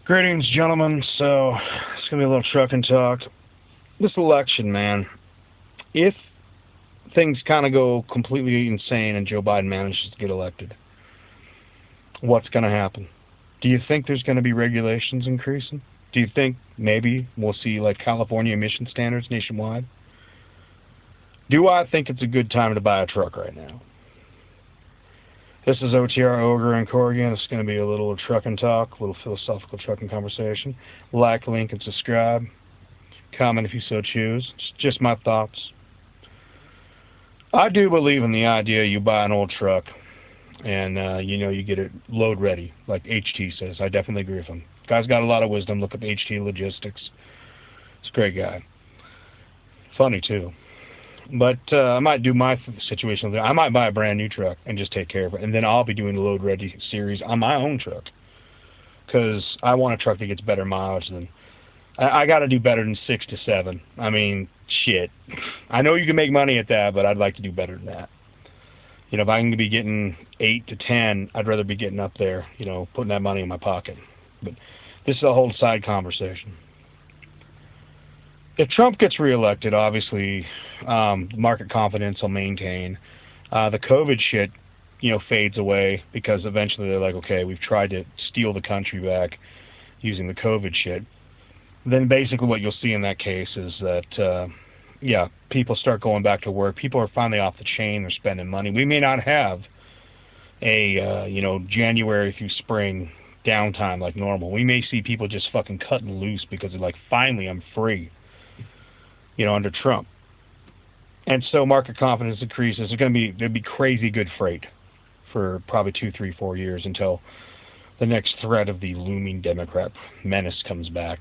Greetings, gentlemen. So, it's going to be a little trucking talk. This election, man, if things kind of go completely insane and Joe Biden manages to get elected, what's going to happen? Do you think there's going to be regulations increasing? Do you think maybe we'll see, like, California emission standards nationwide? Do I think it's a good time to buy a truck right now? This is OTR Ogre and Corrigan. It's going to be a little trucking talk, a little philosophical trucking conversation. Like, link, and subscribe. Comment if you so choose. It's just my thoughts. I do believe in the idea you buy an old truck and, you get it load ready, like HT says. I definitely agree with him. Guy's got a lot of wisdom. Look up HT Logistics. He's a great guy. Funny, too. But I might do my situation. I might buy a brand new truck and just take care of it. And then I'll be doing the Load Ready series on my own truck. Because I want a truck that gets better mileage than... I got to do better than 6 to 7. I mean, shit. I know you can make money at that, but I'd like to do better than that. If I can be getting 8 to 10, I'd rather be getting up there, putting that money in my pocket. But this is a whole side conversation. If Trump gets reelected, obviously, market confidence will maintain. The COVID shit, fades away because eventually they're like, okay, we've tried to steal the country back using the COVID shit. Then basically what you'll see in that case is that, people start going back to work. People are finally off the chain. They're spending money. We may not have a, January through spring downtime like normal. We may see people just fucking cutting loose because they're like, finally, I'm free. Under Trump. And so market confidence increases. There'll be crazy good freight for probably 2, 3, 4 years until the next threat of the looming Democrat menace comes back.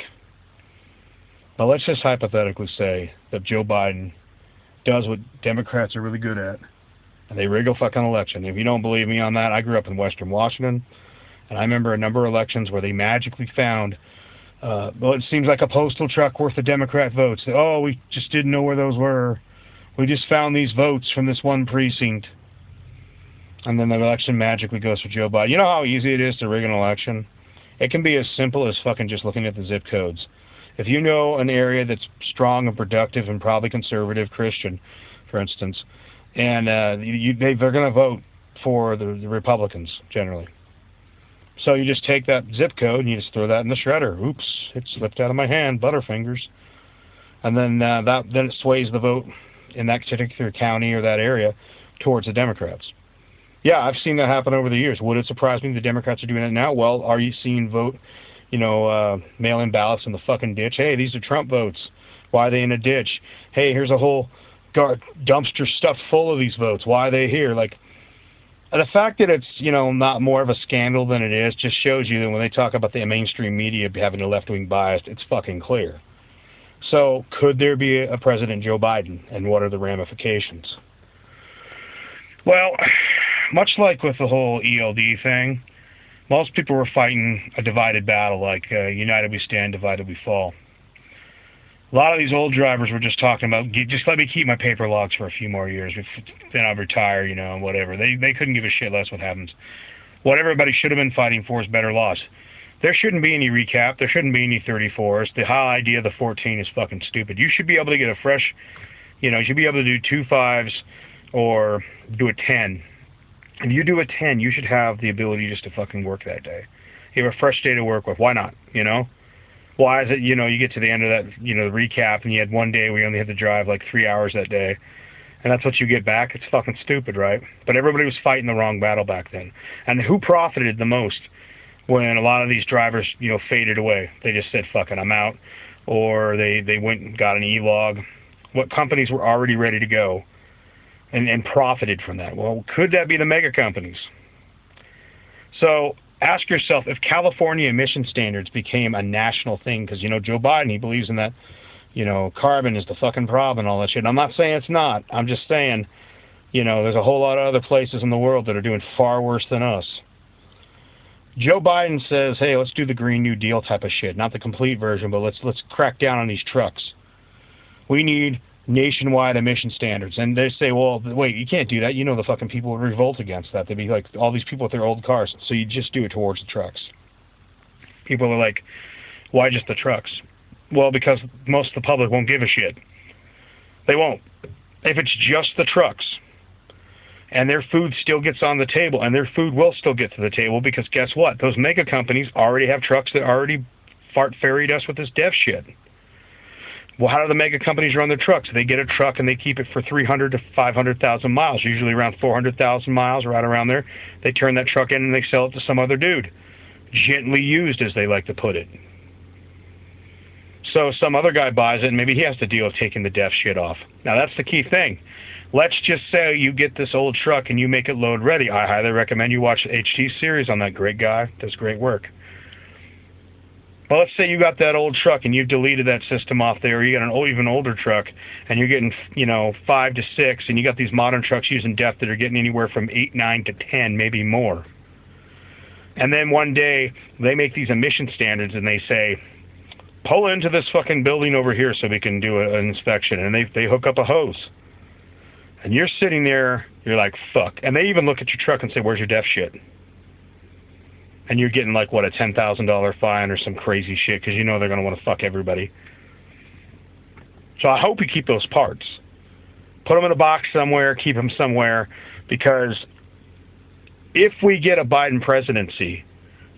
Now let's just hypothetically say that Joe Biden does what Democrats are really good at, and they rig a fucking election. If you don't believe me on that, I grew up in Western Washington, and I remember a number of elections where they magically found it seems like a postal truck worth of Democrat votes. Oh, we just didn't know where those were. We just found these votes from this one precinct. And then the election magically goes for Joe Biden. You know how easy it is to rig an election? It can be as simple as fucking just looking at the zip codes. If you know an area that's strong and productive and probably conservative Christian, for instance, and they're going to vote for the Republicans, generally. So you just take that zip code and you just throw that in the shredder. Oops, it slipped out of my hand, butterfingers. And then then it sways the vote in that particular county or that area towards the Democrats. Yeah, I've seen that happen over the years. Would it surprise me the Democrats are doing it now? Well, are you seeing mail-in ballots in the fucking ditch? Hey, these are Trump votes. Why are they in a ditch? Hey, here's a whole dumpster stuffed full of these votes. Why are they here? The fact that it's, not more of a scandal than it is just shows you that when they talk about the mainstream media having a left-wing bias, it's fucking clear. So, could there be a President Joe Biden, and what are the ramifications? Well, much like with the whole ELD thing, most people were fighting a divided battle, like united we stand, divided we fall. A lot of these old drivers were just talking about, just let me keep my paper logs for a few more years, then I'll retire, and whatever. They couldn't give a shit less what happens. What everybody should have been fighting for is better laws. There shouldn't be any recap. There shouldn't be any 34s. The whole idea of the 14 is fucking stupid. You should be able to get a fresh, you should be able to do 2 5s or do a 10. If you do a 10, you should have the ability just to fucking work that day. You have a fresh day to work with. Why not, Why is it, you get to the end of that, the recap, and you had one day where you only had to drive like 3 hours that day, and that's what you get back? It's fucking stupid, right? But everybody was fighting the wrong battle back then. And who profited the most when a lot of these drivers, faded away? They just said, fuck it, I'm out. Or they went and got an e-log. What companies were already ready to go and profited from that? Well, could that be the mega companies? So ask yourself, if California emission standards became a national thing, because, Joe Biden, he believes in that, carbon is the fucking problem and all that shit. And I'm not saying it's not. I'm just saying, there's a whole lot of other places in the world that are doing far worse than us. Joe Biden says, hey, let's do the Green New Deal type of shit. Not the complete version, but let's crack down on these trucks. We need nationwide emission standards. And they say, well, wait, you can't do that. The fucking people would revolt against that. They'd be like all these people with their old cars. So you just do it towards the trucks. People are like, why just the trucks? Well, because most of the public won't give a shit. They won't. If it's just the trucks, and their food still gets on the table, and their food will still get to the table, because guess what? Those mega companies already have trucks that already fart-ferried us with this deaf shit. Well, how do the mega companies run their trucks? They get a truck and they keep it for 300 to 500,000 miles, usually around 400,000 miles, right around there. They turn that truck in and they sell it to some other dude. Gently used, as they like to put it. So some other guy buys it, and maybe he has to deal with taking the deaf shit off. Now, that's the key thing. Let's just say you get this old truck and you make it load ready. I highly recommend you watch the HT series on that great guy. Does great work. Well, let's say you got that old truck and you've deleted that system off there, or you got an even older truck and you're getting, 5 to 6, and you got these modern trucks using DEF that are getting anywhere from 8, 9 to 10, maybe more. And then one day they make these emission standards and they say, pull into this fucking building over here so we can do an inspection. And they hook up a hose. And you're sitting there, you're like, fuck. And they even look at your truck and say, where's your DEF shit? And you're getting like, what, a $10,000 fine or some crazy shit, because you know they're going to want to fuck everybody. So I hope you keep those parts. Put them in a box somewhere, keep them somewhere, because if we get a Biden presidency,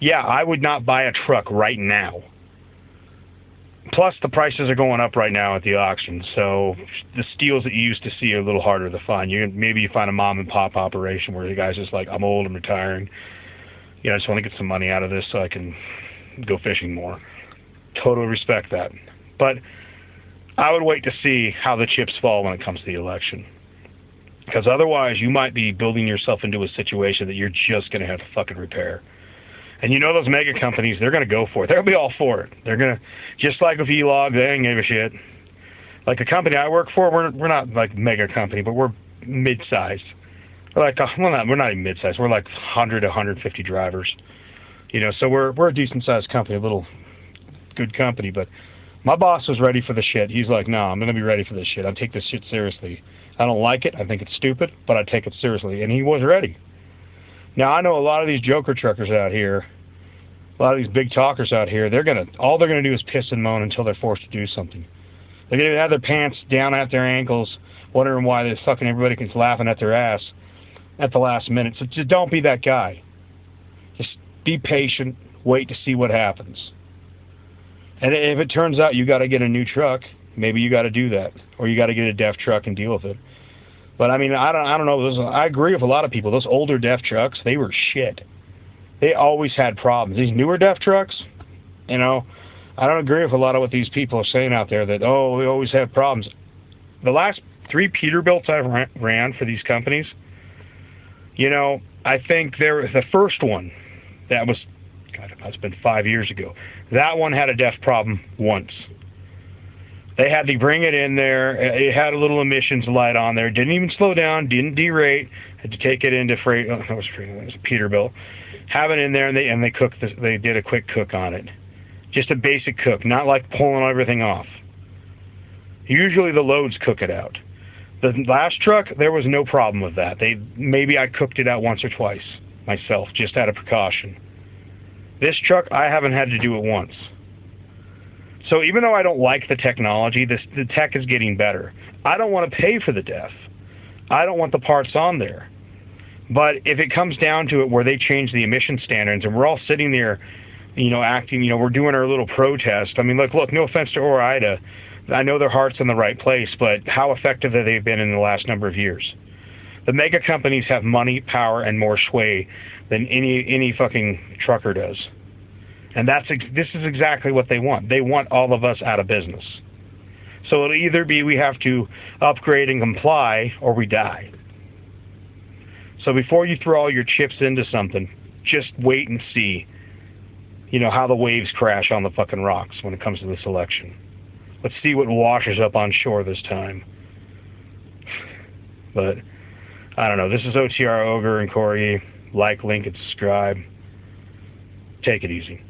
yeah, I would not buy a truck right now. Plus, the prices are going up right now at the auction, so the steals that you used to see are a little harder to find. Maybe you find a mom-and-pop operation where the guy's just like, I'm old, I'm retiring. I just want to get some money out of this so I can go fishing more. Totally respect that. But I would wait to see how the chips fall when it comes to the election. Because otherwise, you might be building yourself into a situation that you're just going to have to fucking repair. And those mega companies, they're going to go for it. They'll be all for it. They're going to, just like with E-Log, they ain't give a shit. Like the company I work for, we're not like mega company, but we're mid-sized. We're not even mid-sized. We're like 100 to 150 drivers. So we're a decent-sized company, a little good company. But my boss was ready for the shit. He's like, no, I'm going to be ready for this shit. I take this shit seriously. I don't like it. I think it's stupid, but I take it seriously. And he was ready. Now, I know a lot of these joker truckers out here, a lot of these big talkers out here, all they're going to do is piss and moan until they're forced to do something. They're going to have their pants down at their ankles, wondering why this fucking everybody keeps laughing at their ass at the last minute. So just don't be that guy. Just be patient, wait to see what happens. And if it turns out you got to get a new truck, maybe you got to do that, or you got to get a DEF truck and deal with it. But I don't know. I agree with a lot of people. Those older DEF trucks, they were shit. They always had problems. These newer DEF trucks, I don't agree with a lot of what these people are saying out there that, we always have problems. The last 3 Peterbilts I've ran for these companies, I think the first one, it's been 5 years ago. That one had a DEF problem once. They had to bring it in there. It had a little emissions light on there. Didn't even slow down. Didn't derate. Had to take it into freight. It was a Peterbilt. Have it in there, and they cooked. They did a quick cook on it. Just a basic cook, not like pulling everything off. Usually the loads cook it out. The last truck, there was no problem with that. Maybe I cooked it out once or twice myself, just out of precaution. This truck, I haven't had to do it once. So even though I don't like the technology, the tech is getting better. I don't want to pay for the DEF. I don't want the parts on there. But if it comes down to it where they change the emission standards and we're all sitting there, acting, we're doing our little protest. Look, no offense to Ore-Ida. I know their heart's in the right place, but how effective have they been in the last number of years? The mega companies have money, power, and more sway than any fucking trucker does. And this is exactly what they want. They want all of us out of business. So it'll either be we have to upgrade and comply, or we die. So before you throw all your chips into something, just wait and see, how the waves crash on the fucking rocks when it comes to this election. Let's see what washes up on shore this time. But, I don't know. This is OTR Ogre and Corey. Like, link, and subscribe. Take it easy.